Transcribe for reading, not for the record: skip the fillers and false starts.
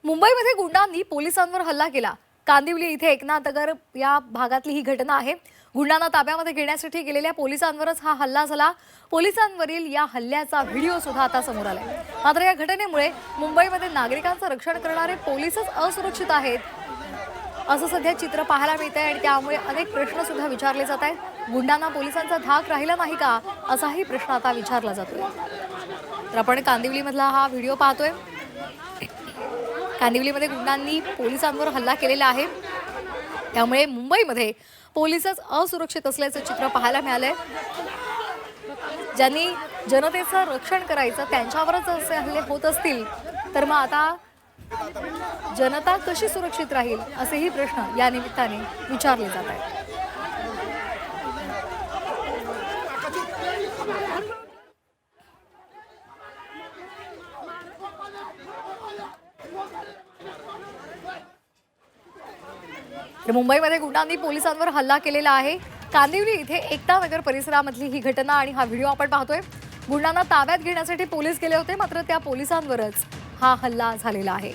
मुंबईमध्ये गुंडांनी पोलिसांवर हल्ला केला। कांदिवली इथे एकनाथ नगर या भागातली ही घटना आहे। गुंडांना ताब्यामध्ये घेण्यासाठी गेलेल्या पोलिसांवरच हा हल्ला झाला। पोलिसांवरील या हल्ल्याचा व्हिडिओ सुद्धा आता समोर आलाय। मात्र या घटनेमुळे मुंबईमध्ये नागरिकांचं रक्षण करणारे पोलीसच असुरक्षित आहेत असं सध्या चित्र पाहायला मिळतंय आणि त्यामुळे अनेक प्रश्न सुद्धा विचारले जात आहेत। गुंडांना पोलिसांचा धाक राहिला नाही का असाही प्रश्न आता विचारला जातोय। तर आपण कांदिवलीमधला हा व्हिडिओ पाहतोय। कांदिवलीमध्ये गुंडांनी पोलिसांवर हल्ला केलेला आहे, त्यामुळे मुंबईमध्ये पोलीसच असुरक्षित असल्याचं चित्र पाहायला मिळालंय। ज्यांनी जनतेचं रक्षण करायचं त्यांच्यावरच असे हल्ले होत असतील तर मग आता जनता कशी सुरक्षित राहील असेही प्रश्न या निमित्ताने विचारले जात आहेत। मुंबईमध्ये गुंडांनी पोलिसांवर हल्ला केलेला आहे। कांदिवली इथे एकता नगर परिसरामधली ही घटना आणि हा व्हिडिओ आपण पाहतोय। गुंडांना ताब्यात घेण्यासाठी पोलीस गेले होते, मात्र त्या पोलिसांवरच हा हल्ला झालेला आहे।